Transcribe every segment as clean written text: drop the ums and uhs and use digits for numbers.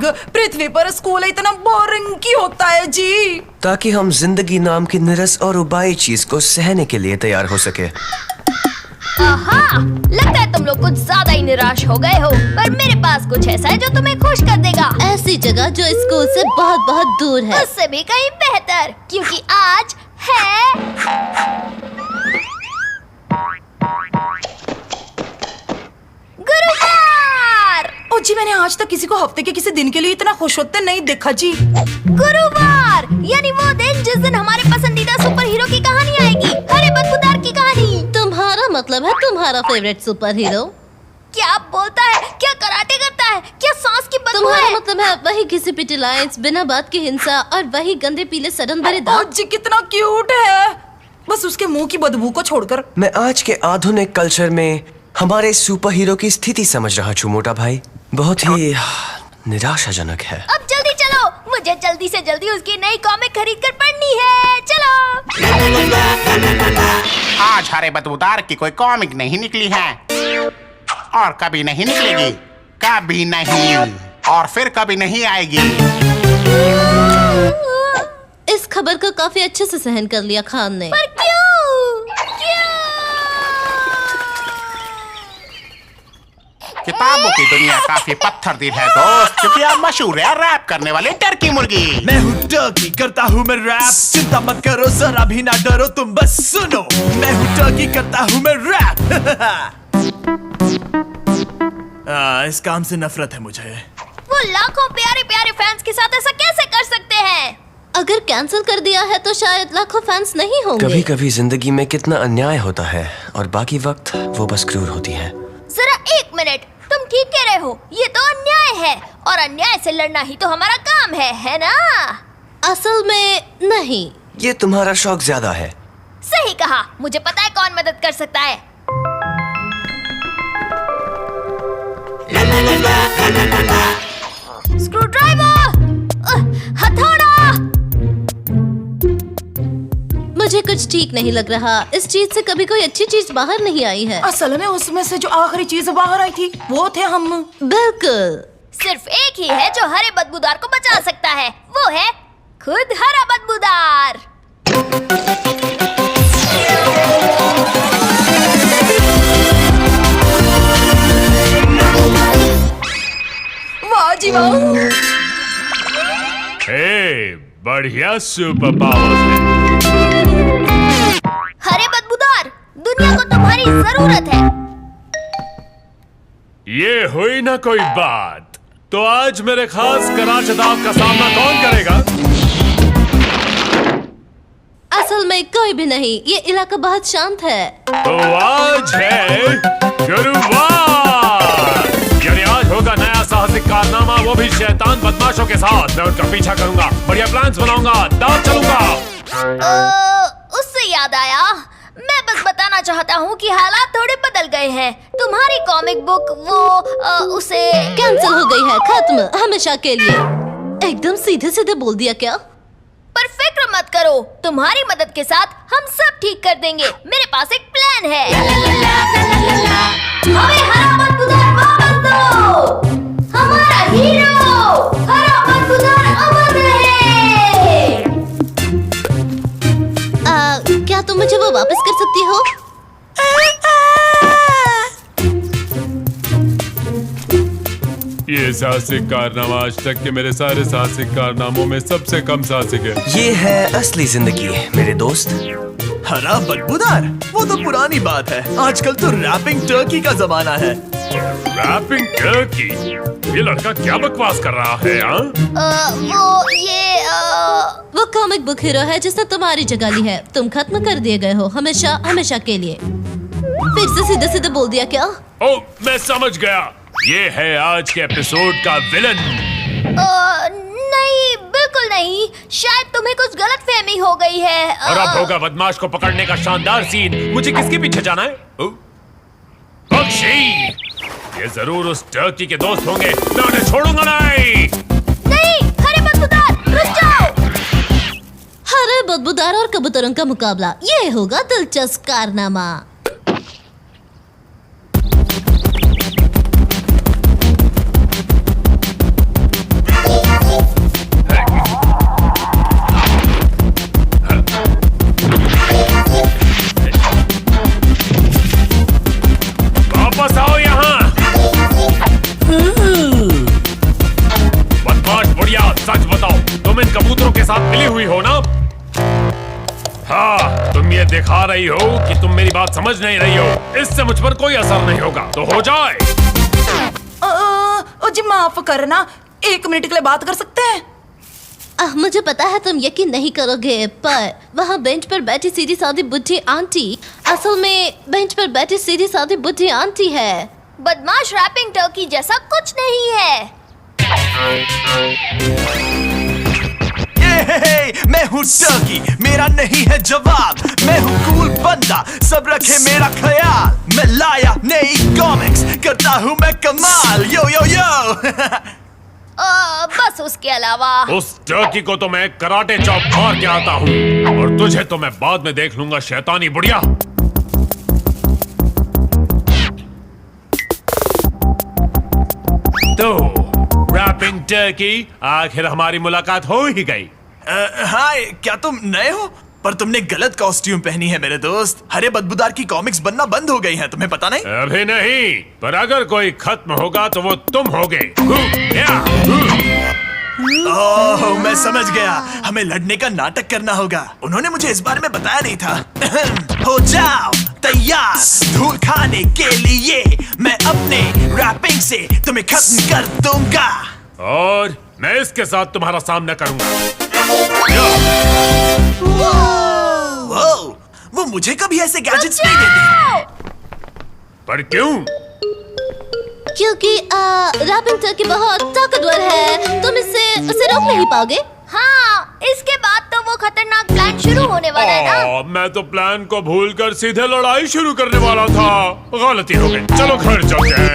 पृथ्वी पर स्कूल इतना बोरिंग क्यों होता है जी? ताकि हम जिंदगी नाम की निरस और उबाई चीज को सहने के लिए तैयार हो सके। आहा, लगता है तुम लोग कुछ ज्यादा ही निराश हो गए हो, पर मेरे पास कुछ ऐसा है जो तुम्हें खुश कर देगा। ऐसी जगह जो स्कूल से बहुत बहुत दूर है। उससे भी कहीं बेहतर, क्योंकि आज है गुरुवार। ओ जी, मैंने आज तक किसी को हफ्ते के किसी दिन के लिए इतना खुश होते नहीं देखा जी। गुरुवार यानी वो दिन जिस दिन हमारे पसंदीदा सुपर हीरो की कहानी आएगी, हरे बदबूदार की कहानी। तुम्हारा मतलब है तुम्हारा फेवरेट सुपर हीरो? क्या बोलता है? क्या कराटे करता है? क्या सांस की बदबू तुम्हारा है? मतलब है वही घिसी पिटी लाइंस, बिना बात की हिंसा और वही गंदे पीले सड़न भरे ओ दांत। जी, कितना क्यूट है, बस उसके मुंह की बदबू को छोड़कर। मैं आज के आधुनिक कल्चर में हमारे सुपर हीरो की स्थिति समझ रहा हूँ मोटा भाई। बहुत ही निराशाजनक है। अब जल्दी चलो, मुझे जल्दी से जल्दी उसकी नई कॉमिक खरीद कर पढ़नी है। चलो। आज हरे बदबूदार की कोई कॉमिक नहीं निकली है और कभी नहीं निकलेगी, कभी नहीं, और फिर कभी नहीं आएगी। इस खबर को काफी अच्छे से सहन कर लिया खान ने। पर क्यों? किताबों की दुनिया काफी पत्थर दिल है दोस्त, क्योंकि आप मशहूर है रैप करने वाले टर्की मुर्गी। मैं हूँ टर्की, करता हूँ मैं रैप। चिंता मत करो जरा भी ना डरो, तुम बस सुनो। मैं हूँ टर्की, करता हूँ मैं रैप। इस काम से नफरत है मुझे। वो लाखों प्यारे प्यारे फैंस के साथ ऐसा कैसे कर सकते हैं? अगर कैंसिल कर दिया है तो शायद लाखों फैंस नहीं होंगे। कभी कभी जिंदगी में कितना अन्याय होता है और बाकी वक्त वो बस क्रूर होती है। जरा एक मिनट, तुम ठीक कह रहे हो, ये तो अन्याय है और अन्याय से लड़ना ही तो हमारा काम है ना? असल में नहीं। ये तुम्हारा शौक ज्यादा है। सही कहा, मुझे पता है कौन मदद कर सकता है। स्क्रूड्राइवर, हथौड़ा। मुझे कुछ ठीक नहीं लग रहा। इस चीज से कभी कोई अच्छी चीज बाहर नहीं आई है। असल में उसमें से जो आखिरी चीज बाहर आई थी वो थे हम। बिल्कुल। सिर्फ एक ही है जो हरे बदबूदार को बचा सकता है, वो है खुद हरा बदबूदार। वाह जी वाह। हे, बढ़िया सुपर पावर्स है। हरे बदबूदार, दुनिया को तुम्हारी जरूरत है। ये हुई ना कोई बात, तो आज मेरे खास कराचदाव का सामना कौन करेगा? असल में कोई भी नहीं, ये इलाका बहुत शांत है। तो आज है गुरुवार, यानी आज होगा नया साहसिक कारनामा, वो भी शैतान बदमाशों के साथ। मैं उनका पीछा करूंगा, बढ़िया प्लान्स बनाऊंगा, दाव चलूंगा। उससे याद आया, मैं बस बताना चाहता हूँ कि हालात थोड़े बदल गए हैं। तुम्हारी कॉमिक बुक उसे कैंसिल हो गई है, खत्म, हमेशा के लिए। एकदम सीधे सीधे बोल दिया क्या? पर फिक्र मत करो, तुम्हारी मदद के साथ हम सब ठीक कर देंगे। मेरे पास एक प्लान है। हमें हरा बदबूदार वापस दो। हमारा हीरो हरा बदबूदार अमर रहे। क्या तुम मुझे वो वापस कर सकती हो? ये साहसिक कारनामा आज तक के मेरे सारे साहसिक कारनामों में सबसे कम साहसिक है। ये है असली जिंदगी मेरे दोस्त। हरा बदबूदार, वो तो पुरानी बात है। आजकल तो रैपिंग टर्की का जमाना है। Rapping turkey? ये लड़का क्या बकवास कर रहा है? वो कॉमिक बुक हीरो है जिसने तुम्हारी जगह ली है। तुम खत्म कर दिए गए हो, हमेशा हमेशा के लिए। फिर से सीधे सीधे बोल दिया क्या? ओ, मैं समझ गया, ये है आज के एपिसोड का विलन। नहीं, बिल्कुल नहीं, शायद तुम्हें कुछ गलतफहमी हो गई है। और अब होगा बदमाश को पकड़ने का शानदार सीन। मुझे किसके पीछे जाना है? बख्शी, ये जरूर उस टर्की के दोस्त होंगे, मैं उन्हें छोड़ूंगा नहीं। नहीं, हरे बदबूदार, रुक जाओ। हरे बदबूदार और कबूतरों का मुकाबला, ये होगा दिलचस्प कारनामा। दिखा रही हो कि तुम मेरी बात समझ नहीं रही हो। इससे मुझ पर कोई असर नहीं होगा, तो हो जाए। ओ जी माफ करना, 1 मिनट के लिए बात कर सकते हैं? मुझे पता है तुम यकीन नहीं करोगे, पर वहाँ बेंच पर बैठी सीधी सादी बुढ़ी आंटी असल में बेंच पर बैठी सीधी सादी बुढ़ी आंटी है। बदमाश रैपिंग टर्की जैसा कुछ नहीं है। मैं हूँ टर्की, मेरा नहीं है जवाब। मैं हूँ कूल बंदा, सब रखे मेरा ख्याल। मैं लाया नई कॉमिक्स, करता हूँ मैं कमाल। यो यो यो बस उसके अलावा उस टर्की को तो मैं कराटे चॉप मार के आता हूँ, और तुझे तो मैं बाद में देख लूंगा, शैतानी बुढ़िया। तो रैपिंग टर्की, आखिर हमारी मुलाकात हो ही गई। हाय, क्या तुम नए हो? पर तुमने गलत कॉस्ट्यूम पहनी है मेरे दोस्त। हरे बदबूदार की कॉमिक्स बनना बंद हो गई हैं, तुम्हें पता नहीं? अभी नहीं, पर अगर कोई खत्म होगा तो वो तुम होगे। ओह, मैं समझ गया। हमें लड़ने का नाटक करना होगा। उन्होंने मुझे इस बारे में बताया नहीं था। हो जाओ तैयार धूल खाने के लिए। मैं अपने रैपिंग से तुम्हें खत्म कर दूंगा, और मैं इसके साथ तुम्हारा सामना करूंगा। वो मुझे कभी ऐसे गैजेट्स नहीं देते। पर क्यों? क्योंकि रैपिंग टर्की बहुत ताकतवर है, तुम उसे रोक नहीं पाओगे। हाँ, इसके बाद तो वो खतरनाक प्लान शुरू होने वाला है ना। मैं तो प्लान को भूलकर सीधे लड़ाई शुरू करने वाला था। गलती हो गई, चलो घर चलते हैं।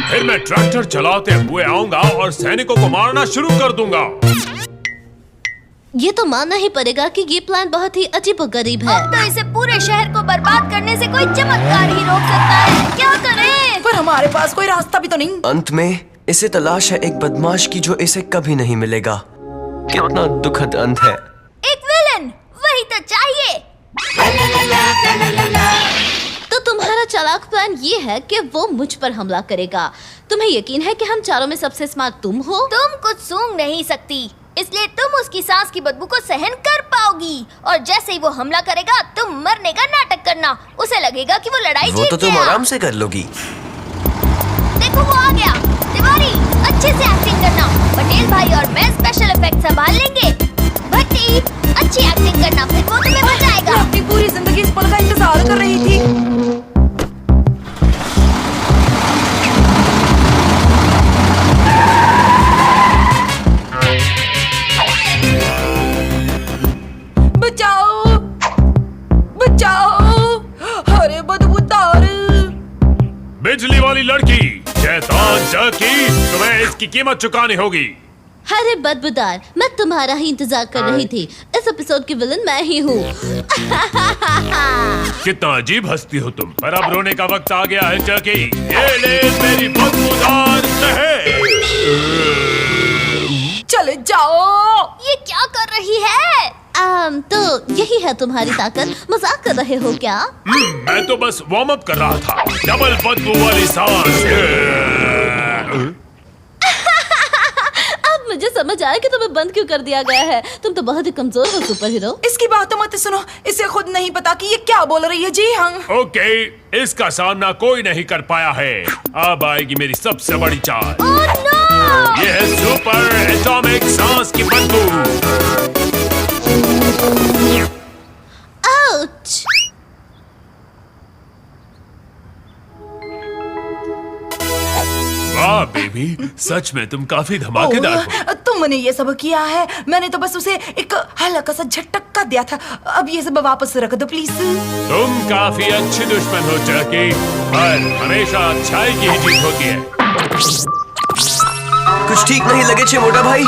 फिर मैं ट्रैक्टर चलाते हुए आऊंगा और सैनिकों को मारना शुरू कर दूंगा। ये तो मानना ही पड़ेगा कि ये प्लान बहुत ही अजीबोगरीब है। अब तो इसे पूरे शहर को बर्बाद करने से कोई चमत्कार ही रोक सकता है। क्या करें? पर हमारे पास कोई रास्ता भी तो नहीं। अंत में इसे तलाश है एक बदमाश की जो इसे कभी नहीं मिलेगा। कितना दुखद अंत है। एक विलन, वही तो चाहिए। तो तुम्हारा चालाक प्लान ये है कि वो मुझ पर हमला करेगा। तुम्हें यकीन है कि हम चारों में सबसे स्मार्ट तुम हो? तुम कुछ सूंघ नहीं सकती, इसलिए तुम उसकी सांस की बदबू को सहन कर पाओगी। और जैसे ही वो हमला करेगा, तुम मरने का नाटक करना। उसे लगेगा कि वो लड़ाई जीत गया। वो तो तुम आराम से कर लोगी। देखो वो आ गया। तिवारी, अच्छे से एक्टिंग करना। पटेल भाई और मैं स्पेशल इफेक्ट संभाल लेंगे। भट्टी, अच्छी एक्टिंग करना, फिर वो तुम्हें बचाएगा। मैं अपनी पूरी जिंदगी इस पल का इंतजार कर रही थी। बचाओ, बचाओ, अरे बदबूदार। बिजली वाली लड़की, शैतान टर्की, तुम्हें इसकी कीमत चुकानी होगी। अरे बदबूदार, मैं तुम्हारा ही इंतजार कर रही थी। इस एपिसोड की विलन मैं ही हूँ। कितना अजीब हंसती हो तुम। पर अब रोने का वक्त आ गया है टर्की। ये ले मेरी बदबूदार शहर। चले जाओ। ये क्या कर रही है? तो यही है तुम्हारी ताकत। मजाक कर रहे हो क्या? मैं तो बस वार्म अप कर रहा था। डबल बदबू वाली सांस। अब मुझे समझ आया कि तुम्हें बंद क्यों कर दिया गया है। तुम तो बहुत ही कमजोर हो सुपर हीरो। इसकी बात तो मत सुनो, इसे खुद नहीं पता कि ये क्या बोल रही है। जी हाँ। ओके, इसका सामना कोई नहीं कर पाया है। अब आएगी मेरी सबसे बड़ी चाल। Oh no! ये है सुपर एटॉमिक सांस की बदबू। आउच! वाह बेबी, सच में तुम काफी धमाकेदार हो। तुमने ये सब किया है, मैंने तो बस उसे एक हल्का सा झटका दिया था। अब ये सब वापस रख दो प्लीज। तुम काफी अच्छी दुश्मन हो टर्की, पर हमेशा अच्छाई की ही जीत होती है। कुछ ठीक नहीं लगे छे मोटा भाई।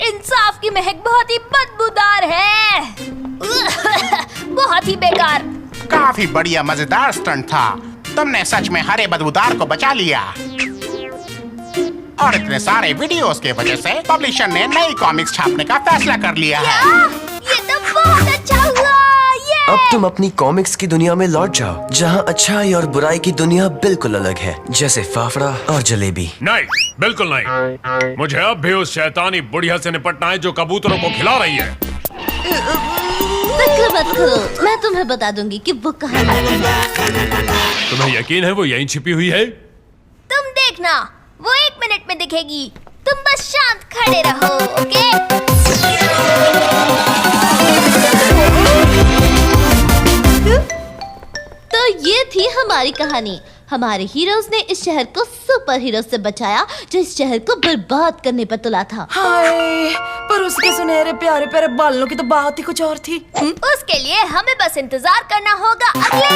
इंसाफ की महक बहुत ही बदबूदार है। बहुत ही बेकार। काफी बढ़िया मजेदार स्टंट था। तुमने सच में हरे बदबूदार को बचा लिया। और इतने सारे वीडियोस के वजह से पब्लिशर ने नई कॉमिक्स छापने का फैसला कर लिया है। ये तो बहुत अच्छा हुआ। ये अब तुम अपनी कॉमिक्स की दुनिया में लौट जाओ, जहाँ अच्छाई और बुराई की दुनिया बिल्कुल अलग है, जैसे फाफड़ा और जलेबी। नहीं, बिल्कुल नहीं। मुझे अब भी उस शैतानी बुढ़िया से निपटना है जो कबूतरों को खिला रही है। फिक्र मत करो, मैं तुम्हें बता दूंगी कि वो कहाँ है। तुम्हें यकीन है वो यहीं छिपी हुई है? तुम देखना, वो 1 मिनट में दिखेगी। तुम बस शांत खड़े रहो, ओके? तो ये थी हमारी कहानी। हमारे हीरोज ने इस शहर को सुपर हीरो से बचाया जो इस शहर को बर्बाद करने पर तुला था। हाय, पर उसके सुनहरे प्यारे प्यारे बालों की तो बात ही कुछ और थी। उसके लिए हमें बस इंतजार करना होगा अगले